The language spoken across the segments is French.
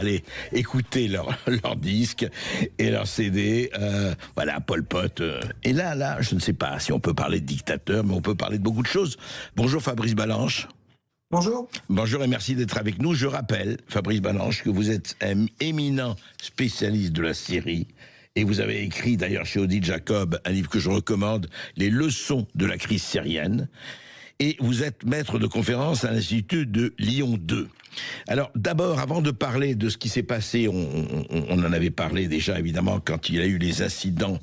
aller écouter leur disque et leur CD. Voilà, Pol Pot. Et là, je ne sais pas si on peut parler de dictateur, mais on peut parler de beaucoup de choses. Bonjour Fabrice Balanche. Bonjour. Bonjour et merci d'être avec nous. Je rappelle, Fabrice Balanche, que vous êtes un éminent spécialiste de la Syrie. Et vous avez écrit d'ailleurs chez Odile Jacob un livre que je recommande, Les leçons de la crise syrienne. Et vous êtes maître de conférence à l'Institut de Lyon 2. Alors d'abord, avant de parler de ce qui s'est passé, on en avait parlé déjà évidemment quand il y a eu les incidents.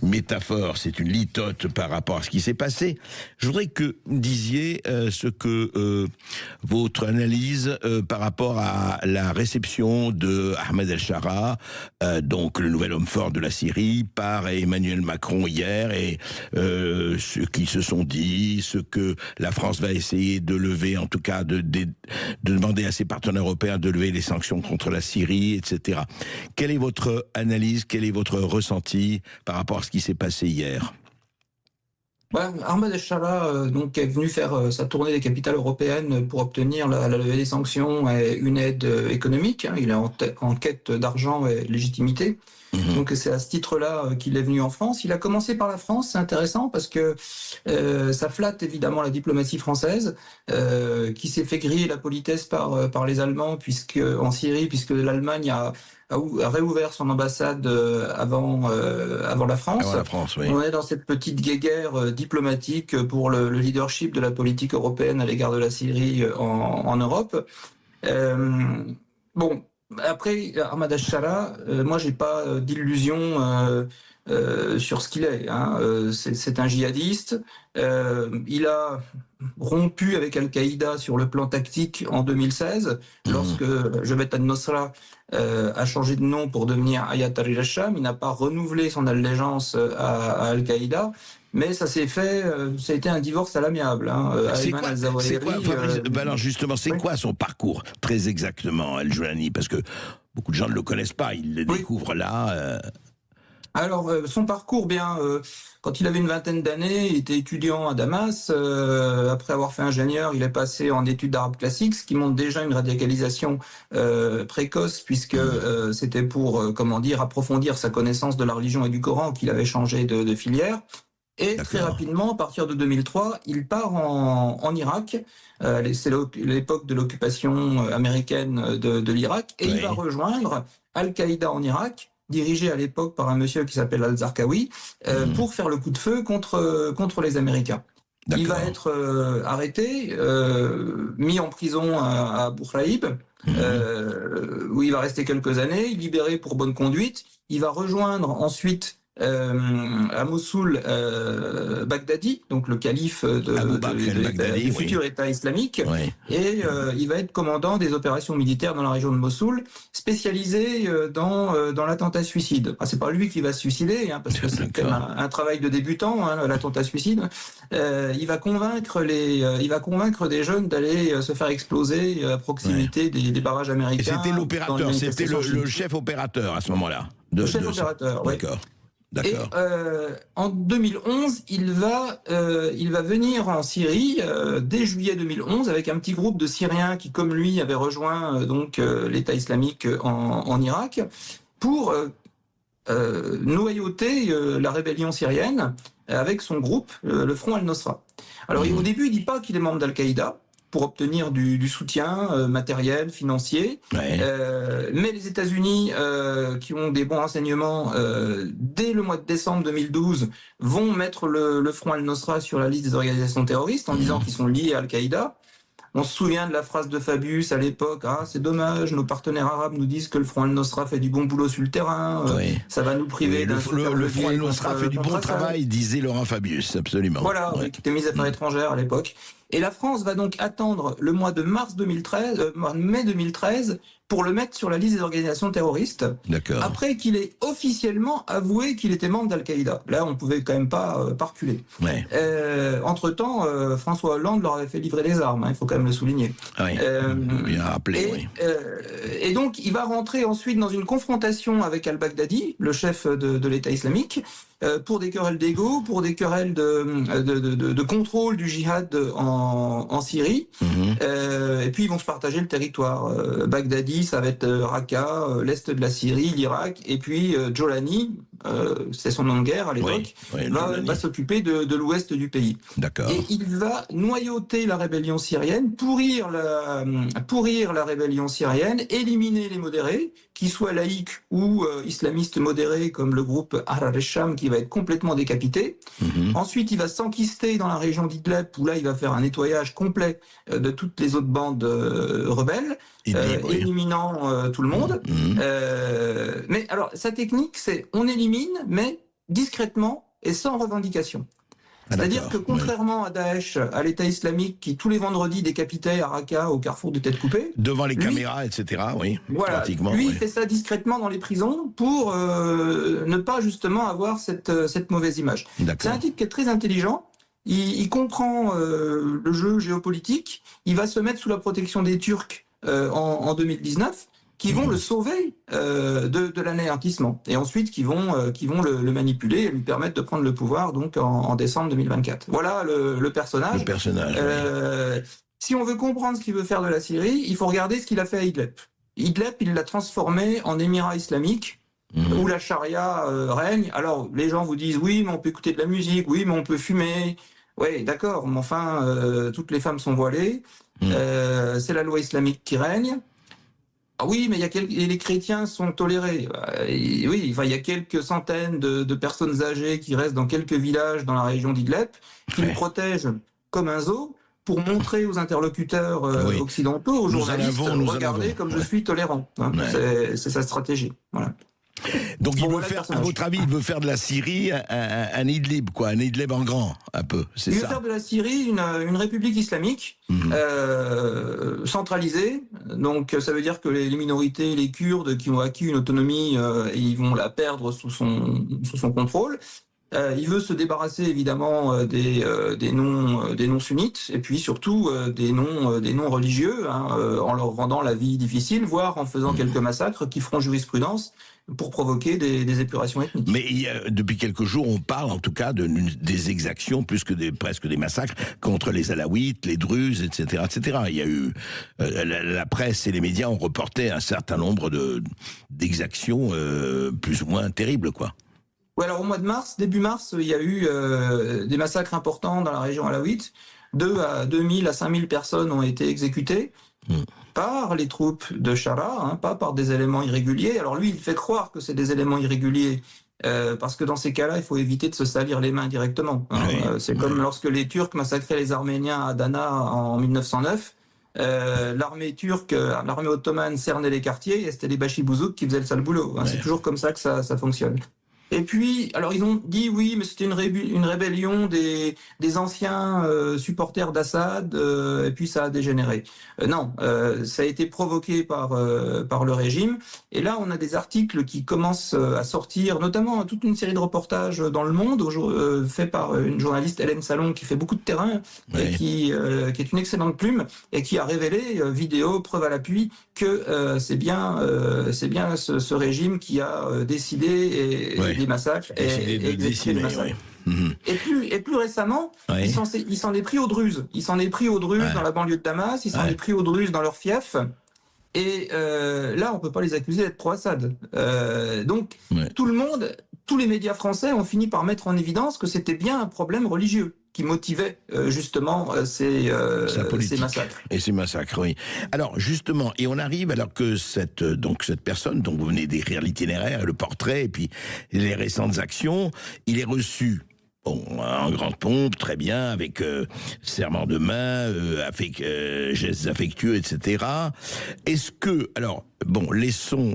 Métaphore, c'est une litote par rapport à ce qui s'est passé. Je voudrais que vous disiez ce que votre analyse par rapport à la réception de Ahmed El-Shara, donc le nouvel homme fort de la Syrie, par Emmanuel Macron hier, et ceux qui se sont dit, ce que la France va essayer de lever, en tout cas de demander à ses partenaires européens de lever les sanctions contre la Syrie, etc. Quelle est votre analyse, quel est votre ressenti par rapport à ce qui s'est passé hier? Ahmed El-Shara donc est venu faire sa tournée des capitales européennes pour obtenir la levée des sanctions et une aide économique. Il est en quête d'argent et de légitimité. Donc c'est à ce titre-là qu'il est venu en France. Il a commencé par la France, c'est intéressant parce que ça flatte évidemment la diplomatie française qui s'est fait griller la politesse par les Allemands en Syrie, puisque l'Allemagne a réouvert son ambassade avant la France. Avant la France, oui. On est dans cette petite guéguerre diplomatique pour le leadership de la politique européenne à l'égard de la Syrie en Europe. Après, Ahmed El-Shara, moi j'ai pas d'illusion sur ce qu'il est. C'est un djihadiste. Il a rompu avec Al-Qaïda sur le plan tactique en 2016, lorsque Jabhat al-Nusra a changé de nom pour devenir Hayat Tahrir al-Sham. Il n'a pas renouvelé son allégeance à Al-Qaïda. Mais ça s'est fait, ça a été un divorce à l'amiable. C'est quoi, justement, c'est quoi son parcours, très exactement, El-Joulani? Parce que beaucoup de gens ne le connaissent pas, ils le découvrent là. Alors, son parcours, quand il avait une vingtaine d'années, il était étudiant à Damas. Après avoir fait ingénieur, il est passé en études d'arabe classique, ce qui montre déjà une radicalisation précoce, puisque c'était pour, approfondir sa connaissance de la religion et du Coran qu'il avait changé de filière. Et très rapidement, à partir de 2003, il part en Irak. C'est l'époque de l'occupation américaine de l'Irak. Et il va rejoindre Al-Qaïda en Irak, dirigé à l'époque par un monsieur qui s'appelle Al-Zarqawi, pour faire le coup de feu contre les Américains. Il va être arrêté, mis en prison à Bourraïb, où il va rester quelques années, libéré pour bonne conduite. Il va rejoindre ensuite à Mossoul Baghdadi, donc le calife du futur État islamique, et il va être commandant des opérations militaires dans la région de Mossoul, spécialisé dans l'attentat suicide. C'est pas lui qui va se suicider, parce que c'est quand même un travail de débutant, l'attentat suicide. Il va convaincre des jeunes d'aller se faire exploser à proximité des barrages américains. Et c'était l'opérateur, c'était le chef opérateur à ce moment-là. Le chef opérateur, oui. D'accord. Et en 2011, il va venir en Syrie dès juillet 2011 avec un petit groupe de Syriens qui, comme lui, avaient rejoint l'État islamique en Irak pour noyauter la rébellion syrienne avec son groupe, le Front al-Nosra. Alors au début, il dit pas qu'il est membre d'Al-Qaïda, pour obtenir du soutien matériel, financier. Mais les États-Unis, qui ont des bons renseignements, dès le mois de décembre 2012, vont mettre le Front al-Nosra sur la liste des organisations terroristes en disant qu'ils sont liés à Al-Qaïda. On se souvient de la phrase de Fabius à l'époque, c'est dommage, nos partenaires arabes nous disent que le Front al-Nosra fait du bon boulot sur le terrain, ça va nous priver d'un le Front al-Nosra fait du bon travail, disait Laurent Fabius, absolument. Voilà, qui était ministre des Affaires étrangères à l'époque. Et la France va donc attendre le mois de mai 2013 pour le mettre sur la liste des organisations terroristes. D'accord. Après qu'il ait officiellement avoué qu'il était membre d'Al-Qaïda. Là, on pouvait quand même pas reculer. Entre-temps, François Hollande leur avait fait livrer les armes, il faut quand même le souligner. Bien rappelé, et donc, il va rentrer ensuite dans une confrontation avec al-Baghdadi, le chef de l'État islamique, pour des querelles d'ego, pour des querelles de contrôle du djihad en en Syrie. Et puis ils vont se partager le territoire. Baghdadi, ça va être Raqqa, l'est de la Syrie, l'Irak, et puis Jolani, c'est son nom de guerre à l'époque, va s'occuper de l'ouest du pays. D'accord. Et il va noyauter la rébellion syrienne, pourrir la rébellion syrienne, éliminer les modérés, qu'ils soient laïcs ou islamistes modérés, comme le groupe Ahrar al-Sham, qui va être complètement décapité. Ensuite, il va s'enquister dans la région d'Idlib, où là, il va faire un nettoyage complet de toutes les autres bandes rebelles, éliminant tout le monde. Mais alors, sa technique, c'est on élimine, mais discrètement et sans revendication. C'est-à-dire que contrairement à Daesh, à l'État islamique, qui tous les vendredis décapitait à Raqqa au carrefour de tête coupée... Devant les caméras, etc., oui. Voilà, lui, il fait ça discrètement dans les prisons pour ne pas justement avoir cette mauvaise image. C'est un type qui est très intelligent, il comprend le jeu géopolitique, il va se mettre sous la protection des Turcs en 2019, qui vont le sauver de l'anéantissement, et ensuite qui vont le manipuler et lui permettre de prendre le pouvoir donc en décembre 2024. Voilà le personnage. Si on veut comprendre ce qu'il veut faire de la Syrie, il faut regarder ce qu'il a fait à Idlib. Idlib, il l'a transformé en émirat islamique, où la charia règne. Alors, les gens vous disent, oui, mais on peut écouter de la musique, oui, mais on peut fumer. Oui, d'accord, mais enfin, toutes les femmes sont voilées. C'est la loi islamique qui règne. Ah oui, mais les chrétiens sont tolérés. Oui, enfin, il y a quelques centaines de personnes âgées qui restent dans quelques villages dans la région d'Idlib, qui le protègent comme un zoo pour montrer aux interlocuteurs occidentaux, aux journalistes, regardez comme je suis tolérant. C'est sa stratégie. Voilà. Donc il veut faire, à votre avis, il veut faire de la Syrie un Idlib, quoi, un Idlib en grand, un peu, c'est ça. Il veut faire de la Syrie une république islamique centralisée. Donc ça veut dire que les minorités, les Kurdes qui ont acquis une autonomie, ils vont la perdre sous son contrôle. Il veut se débarrasser évidemment des non sunnites et puis surtout des non religieux, en leur rendant la vie difficile, voire en faisant quelques massacres qui feront jurisprudence pour provoquer des épurations ethniques. Mais depuis quelques jours, on parle en tout cas des exactions plus que presque des massacres contre les Alaouites, les Druzes, etc., etc. Il y a eu la presse et les médias ont reporté un certain nombre d'exactions plus ou moins terribles, quoi. Ouais, alors au mois de mars, début mars, il y a eu des massacres importants dans la région alaouite. 2000 à 5000 personnes ont été exécutées par les troupes de Chara, pas par des éléments irréguliers. Alors lui, il fait croire que c'est des éléments irréguliers, parce que dans ces cas-là, il faut éviter de se salir les mains directement. C'est comme lorsque les Turcs massacraient les Arméniens à Adana en 1909. L'armée turque, l'armée ottomane cernait les quartiers et c'était les bachibouzouk qui faisaient le sale boulot. C'est toujours comme ça que ça fonctionne. Et puis, alors ils ont dit oui, mais c'était une rébellion des anciens supporters d'Assad, et puis ça a dégénéré. Non, ça a été provoqué par le régime. Et là, on a des articles qui commencent à sortir, notamment toute une série de reportages dans Le Monde, fait par une journaliste, Hélène Salon, qui fait beaucoup de terrain, et qui est une excellente plume, et qui a révélé, vidéo, preuve à l'appui, que c'est bien ce régime qui a décidé des massacres et exécuté des massacres. Et plus récemment, il s'en est pris aux Druzes. Il s'en est pris aux Druzes dans la banlieue de Damas, il s'en est pris aux Druzes dans leur fief. Et là, on peut pas les accuser d'être pro-Assad. Donc, tous les médias français ont fini par mettre en évidence que c'était bien un problème religieux qui motivait justement ces massacres. Et ces massacres, oui. Alors justement, et on arrive alors que cette personne dont vous venez d'écrire l'itinéraire, le portrait, et puis les récentes actions, il est reçu en grande pompe, très bien, avec serment de main, gestes affectueux, etc. Est-ce que, alors, laissons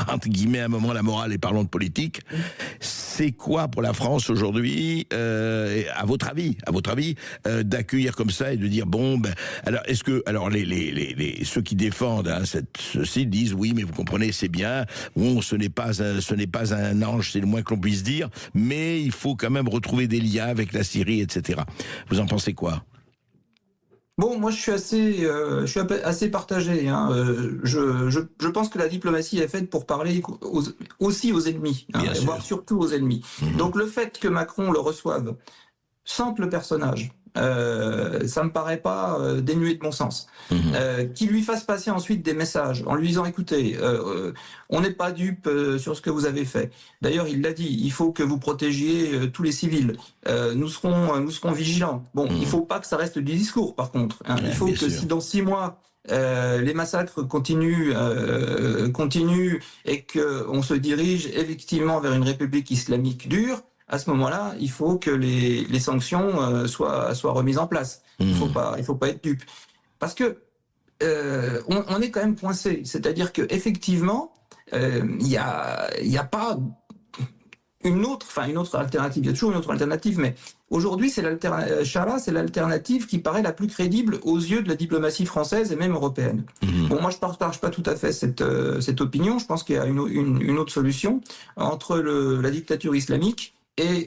entre guillemets un moment la morale et parlons de politique. C'est quoi pour la France aujourd'hui, à votre avis, d'accueillir comme ça et de dire alors est-ce que ceux qui défendent ceci disent oui, mais vous comprenez, c'est bien, ce n'est pas un ange, c'est le moins que l'on puisse dire, mais il faut quand même retrouver des liens avec la Syrie, etc. Vous en pensez quoi? Bon, moi je suis assez partagé. Je pense que la diplomatie est faite pour parler aussi aux ennemis, voire surtout aux ennemis. Donc le fait que Macron le reçoive simple personnage. Ça me paraît pas dénué de bon sens. Qu'il lui fasse passer ensuite des messages en lui disant écoutez, on n'est pas dupe sur ce que vous avez fait. D'ailleurs, il l'a dit, il faut que vous protégiez tous les civils. Nous serons vigilants. Bon, il faut pas que ça reste du discours, par contre. Hein. Il faut que si dans 6 mois les massacres continuent et qu'on se dirige effectivement vers une république islamique dure, à ce moment-là, il faut que les sanctions soient remises en place. Il faut pas être dupe. Parce que on est quand même coincé. C'est-à-dire que effectivement, il y a pas une autre alternative. Il y a toujours une autre alternative, mais aujourd'hui, Chara, c'est l'alternative qui paraît la plus crédible aux yeux de la diplomatie française et même européenne. Bon, moi, je partage pas tout à fait cette opinion. Je pense qu'il y a une autre solution entre la dictature islamique et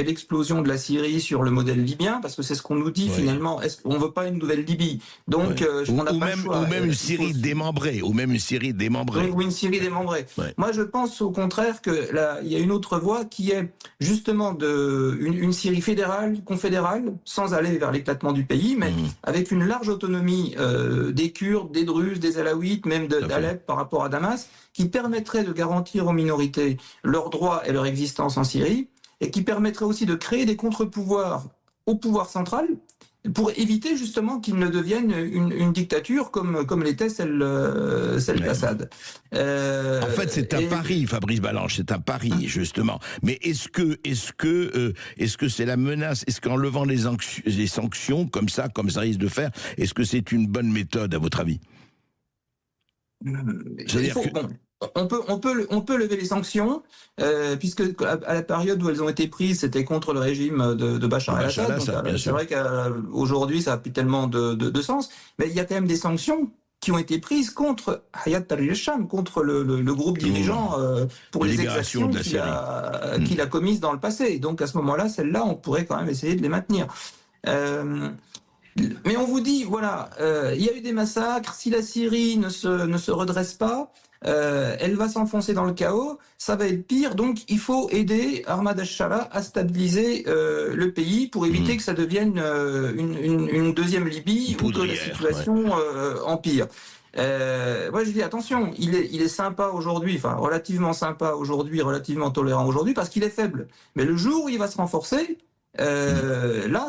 l'explosion de la Syrie sur le modèle libyen, parce que c'est ce qu'on nous dit finalement. On veut pas une nouvelle Libye, donc on n'a pas le choix. Ou même une Syrie démembrée, ou une Syrie démembrée. Ou une Syrie démembrée. Moi, je pense au contraire que là, il y a une autre voie qui est justement une Syrie fédérale, confédérale, sans aller vers l'éclatement du pays, mais avec une large autonomie des Kurdes, des Druzes, des Alaouites, même d'Alep par rapport à Damas, qui permettrait de garantir aux minorités leurs droits et leur existence en Syrie, et qui permettrait aussi de créer des contre-pouvoirs au pouvoir central, pour éviter justement qu'il ne devienne une dictature comme l'était celle d'Assad. En fait, c'est un pari, Fabrice Balanche, c'est un pari, justement. Mais est-ce que c'est la menace? Est-ce qu'en levant les sanctions, comme ça risque de faire, est-ce que c'est une bonne méthode, à votre avis? On peut lever les sanctions, puisque à la période où elles ont été prises, c'était contre le régime de Bachar el-Assad. C'est vrai qu'aujourd'hui, ça n'a plus tellement de sens, mais il y a quand même des sanctions qui ont été prises contre Hayat Tahrir al-Sham, contre le groupe dirigeant pour les exactions qu'il a commises dans le passé. Donc à ce moment-là, celles-là, on pourrait quand même essayer de les maintenir. Mais on vous dit, voilà, il y a eu des massacres, si la Syrie ne se redresse pas, elle va s'enfoncer dans le chaos, ça va être pire, donc il faut aider Ahmad al-Shara à stabiliser le pays pour éviter que ça devienne une deuxième Libye ou que la situation empire. Moi je dis attention, il est sympa aujourd'hui, enfin relativement sympa aujourd'hui, relativement tolérant aujourd'hui parce qu'il est faible. Mais le jour où il va se renforcer, là,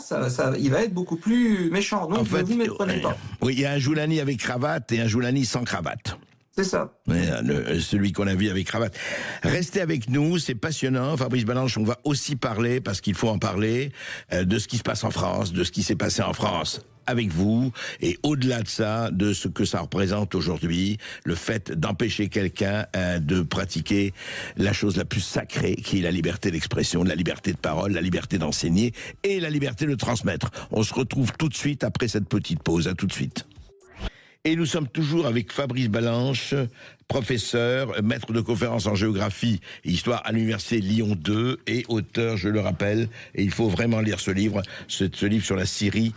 il va être beaucoup plus méchant. Donc, en fait, vous ne méprenez pas. Oui, il y a un Joulani avec cravate et un Joulani sans cravate. C'est ça. Celui qu'on a vu avec cravate. Restez avec nous, c'est passionnant. Fabrice Balanche, on va aussi parler, parce qu'il faut en parler, de ce qui se passe en France, de ce qui s'est passé en France avec vous, et au-delà de ça, de ce que ça représente aujourd'hui, le fait d'empêcher quelqu'un de pratiquer la chose la plus sacrée, qui est la liberté d'expression, la liberté de parole, la liberté d'enseigner et la liberté de transmettre. On se retrouve tout de suite après cette petite pause. À tout de suite. Et nous sommes toujours avec Fabrice Balanche, professeur, maître de conférences en géographie et histoire à l'université Lyon 2 et auteur, je le rappelle, et il faut vraiment lire ce livre sur la Syrie,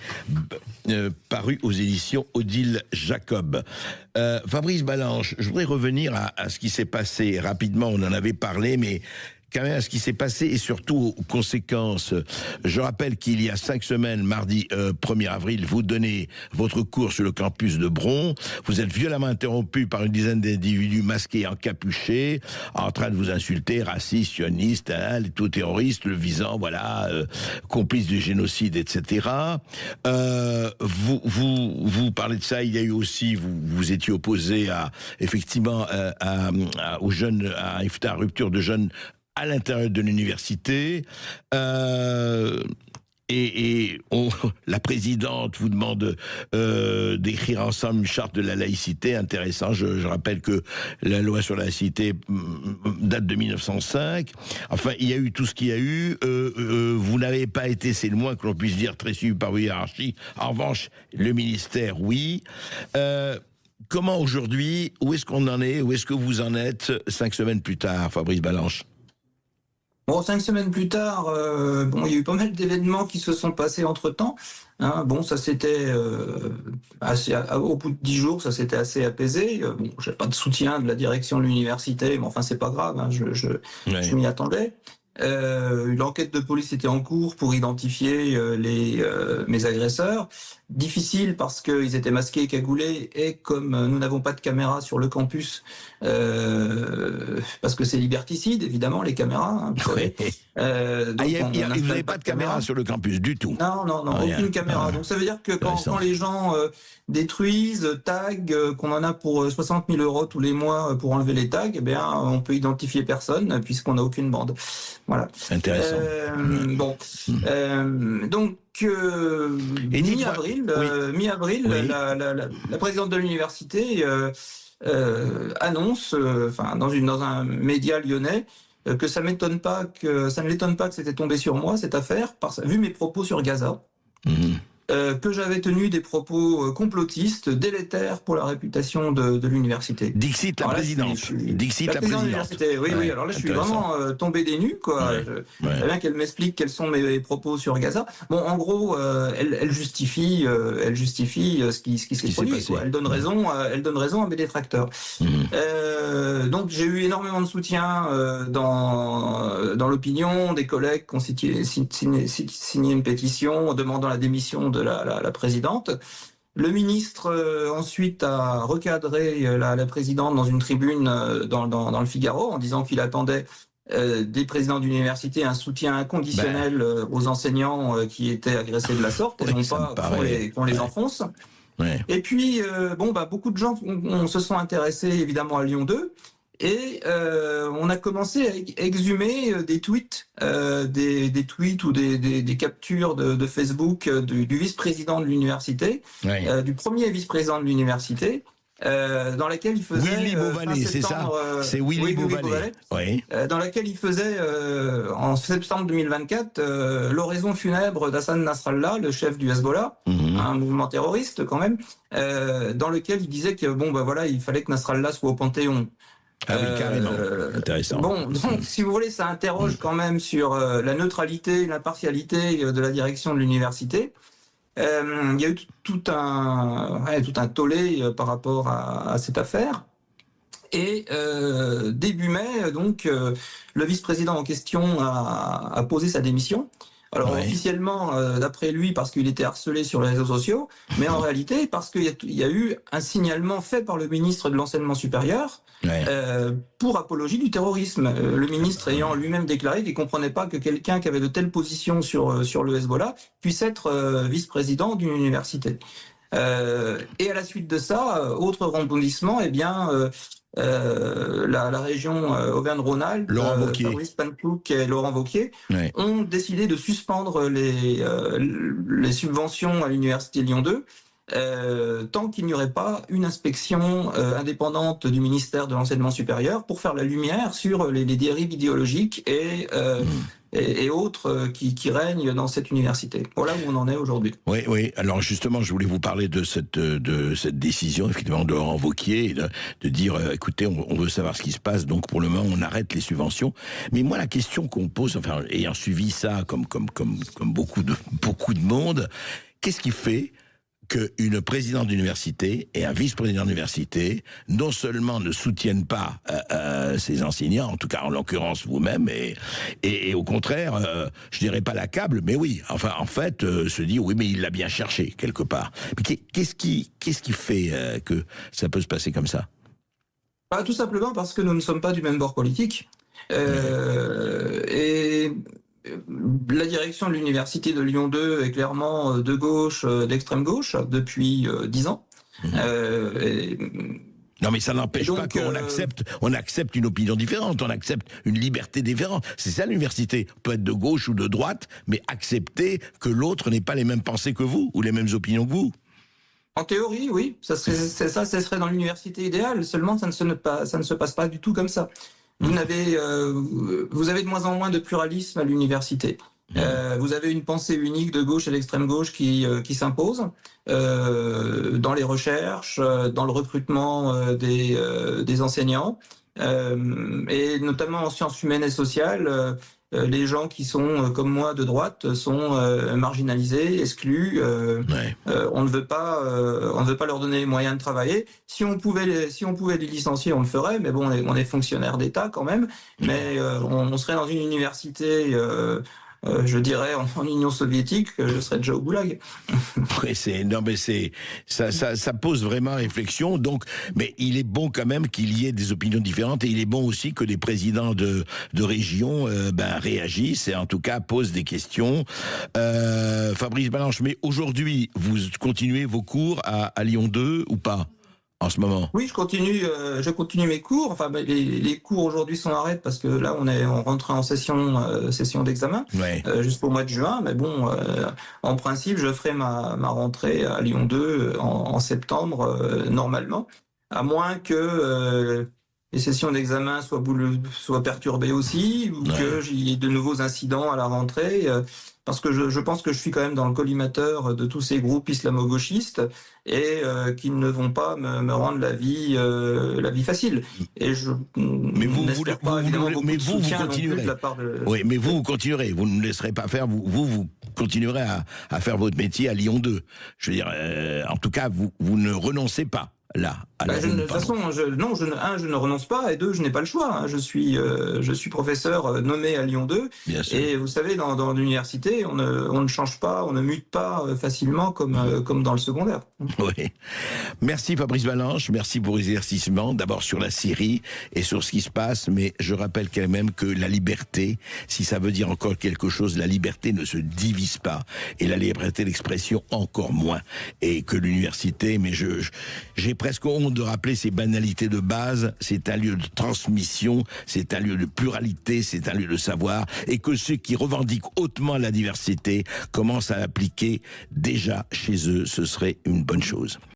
paru aux éditions Odile Jacob. Fabrice Balanche, je voudrais revenir à ce qui s'est passé rapidement, on en avait parlé, mais quand même à ce qui s'est passé et surtout aux conséquences. Je rappelle qu'il y a 5 semaines, mardi 1er avril, vous donnez votre cours sur le campus de Bron. Vous êtes violemment interrompu par une dizaine d'individus masqués, encapuchés, en train de vous insulter, racistes, sionistes, tout terroriste, le visant, voilà, complice du génocide, etc. Vous parlez de ça. Il y a eu aussi, vous étiez opposé effectivement aux jeunes, à Iftar, rupture de jeunes à l'intérieur de l'université, la présidente vous demande d'écrire ensemble une charte de la laïcité. Intéressant, je rappelle que la loi sur la laïcité date de 1905. Enfin, il y a eu tout ce qu'il y a eu. Vous n'avez pas été, c'est le moins que l'on puisse dire, très suivi par vos hiérarchies. En revanche, le ministère, oui. Comment aujourd'hui, où est-ce qu'on en est, où est-ce que vous en êtes 5 semaines plus tard, Fabrice Balanche? Bon, 5 semaines plus tard, il y a eu pas mal d'événements qui se sont passés entre-temps. Hein, bon, ça s'était au bout de 10 jours, ça s'était assez apaisé. J'ai pas de soutien de la direction de l'université, mais enfin c'est pas grave, hein, je m'y attendais. L'enquête de police était en cours pour identifier mes agresseurs. Difficile parce qu'ils étaient masqués, cagoulés, et comme nous n'avons pas de caméra sur le campus, parce que c'est liberticide, évidemment, les caméras, hein, vous savez. Donc vous n'avez pas de caméra sur le campus du tout? Non, aucune caméra. Donc ça veut dire que quand les gens détruisent, taguent, qu'on en a pour 60 000 € tous les mois pour enlever les tags, eh bien, on peut identifier personne puisqu'on n'a aucune bande. Voilà. Intéressant. Donc, mi-avril, oui. La présidente de l'université annonce, dans un média lyonnais, que ça ne l'étonne pas que c'était tombé sur moi, cette affaire, vu mes propos sur Gaza. Que j'avais tenu des propos complotistes, délétères pour la réputation de l'université. Dixit la présidente. Dixit la présidente. Oui, alors là, je suis vraiment tombé des nues, quoi. J'aimerais bien qu'elle m'explique quels sont mes propos sur Gaza. Bon, en gros, elle justifie ce qui s'est produit, quoi. Elle donne raison à mes détracteurs. Donc, j'ai eu énormément de soutien dans l'opinion, des collègues qui ont signé une pétition demandant la démission de la présidente. Le ministre ensuite a recadré la présidente dans une tribune dans le Figaro en disant qu'il attendait des présidents d'université un soutien inconditionnel aux enseignants qui étaient agressés de la sorte, et non pas qu'on les enfonce. Et puis, beaucoup de gens se sont intéressés évidemment à Lyon 2. Et on a commencé à exhumer des tweets, des tweets ou des captures de Facebook du vice-président de l'université, du premier vice-président de l'université, dans laquelle il faisait... Willy Beauvalet, c'est ça? C'est Willy Beauvalet. Oui. Dans laquelle il faisait, en septembre 2024, l'oraison funèbre d'Hassan Nasrallah, le chef du Hezbollah, un mouvement terroriste quand même, dans lequel il disait que il fallait que Nasrallah soit au Panthéon. Ah oui, carrément. Intéressant. Donc, si vous voulez, ça interroge quand même sur la neutralité, l'impartialité de la direction de l'université. Il y a eu tout un tollé par rapport à cette affaire. Et début mai, donc, le vice-président en question a posé sa démission. Alors officiellement, d'après lui, parce qu'il était harcelé sur les réseaux sociaux, mais en réalité, parce qu'il y a eu un signalement fait par le ministre de l'Enseignement supérieur pour apologie du terrorisme. Le ministre ayant lui-même déclaré qu'il ne comprenait pas que quelqu'un qui avait de telles positions sur le Hezbollah puisse être vice-président d'une université. Et à la suite de ça, autre rebondissement, la région Auvergne-Rhône-Alpes, Fabrice Panclouk et Laurent Wauquiez ont décidé de suspendre les subventions à l'université Lyon 2 tant qu'il n'y aurait pas une inspection indépendante du ministère de l'Enseignement supérieur pour faire la lumière sur les dérives idéologiques et autres qui règnent dans cette université. Voilà où on en est aujourd'hui. Oui. Alors justement, je voulais vous parler de cette décision, effectivement, de Laurent Wauquiez, de dire, écoutez, on veut savoir ce qui se passe, donc pour le moment, on arrête les subventions. Mais moi, la question qu'on pose, ayant suivi ça comme beaucoup de monde, qu'est-ce qui fait qu'une présidente d'université et un vice-président d'université non seulement ne soutiennent pas ces enseignants, en tout cas en l'occurrence vous-même, et au contraire, je dirais pas l'accable, mais oui, en fait, se dit oui, mais il l'a bien cherché quelque part. Mais qu'est-ce qui fait que ça peut se passer comme ça? Tout simplement parce que nous ne sommes pas du même bord politique. Et la direction de l'université de Lyon 2 est clairement de gauche, d'extrême gauche, depuis 10 ans. Non, mais ça n'empêche pas qu'on accepte une opinion différente, on accepte une liberté différente. C'est ça l'université. On peut être de gauche ou de droite, mais accepter que l'autre n'ait pas les mêmes pensées que vous, ou les mêmes opinions que vous. En théorie, ça serait dans l'université idéale, seulement ça ne se passe pas du tout comme ça. Vous avez de moins en moins de pluralisme à l'université. Vous avez une pensée unique de gauche et d'extrême gauche qui s'impose dans les recherches, dans le recrutement des enseignants, et notamment en sciences humaines et sociales. les gens qui sont comme moi de droite sont marginalisés, exclus. Ouais. On ne veut pas leur donner les moyens de travailler. Si on pouvait les licencier, on le ferait. Mais bon, on est fonctionnaire d'État quand même. Mais on serait dans une université. Je dirais en Union soviétique, je serais déjà au goulag. Oui, ça pose vraiment réflexion. Donc, mais il est bon quand même qu'il y ait des opinions différentes, et il est bon aussi que les présidents de région réagissent et en tout cas posent des questions. Fabrice Balanche, mais aujourd'hui, vous continuez vos cours à Lyon 2 ou pas en ce moment? Oui, je continue mes cours. Enfin, les cours aujourd'hui sont arrêtés parce que là, on rentre en session d'examen Ouais. jusqu'au mois de juin. Mais bon, en principe, je ferai ma rentrée à Lyon 2 en septembre normalement, à moins que les sessions d'examen soient perturbées aussi, ou Ouais. qu'il y ait de nouveaux incidents à la rentrée. Parce que je pense que je suis quand même dans le collimateur de tous ces groupes islamo-gauchistes et qui ne vont pas me rendre la vie facile. Et je Mais n'espère pas évidemment beaucoup de soutien non plus de continuerez. la part de... Oui, mais vous continuerez. Vous ne laisserez pas faire. Vous continuerez à faire votre métier à Lyon 2. Je veux dire, en tout cas, vous ne renoncez pas là. De toute façon, je ne renonce pas, et deux, je n'ai pas le choix. Hein. Je suis professeur nommé à Lyon 2. Bien sûr. Et vous savez, dans l'université, on ne change pas, on ne mute pas facilement comme dans le secondaire. Oui. Merci Fabrice Balanche, merci pour les éclaircissements, d'abord sur la Syrie et sur ce qui se passe, mais je rappelle quand même que la liberté, si ça veut dire encore quelque chose, la liberté ne se divise pas, et la liberté d'expression encore moins, et que l'université, mais j'ai presque honte de rappeler ces banalités de base, c'est un lieu de transmission, c'est un lieu de pluralité, c'est un lieu de savoir, et que ceux qui revendiquent hautement la diversité commencent à l'appliquer déjà chez eux, ce serait une bonne chose.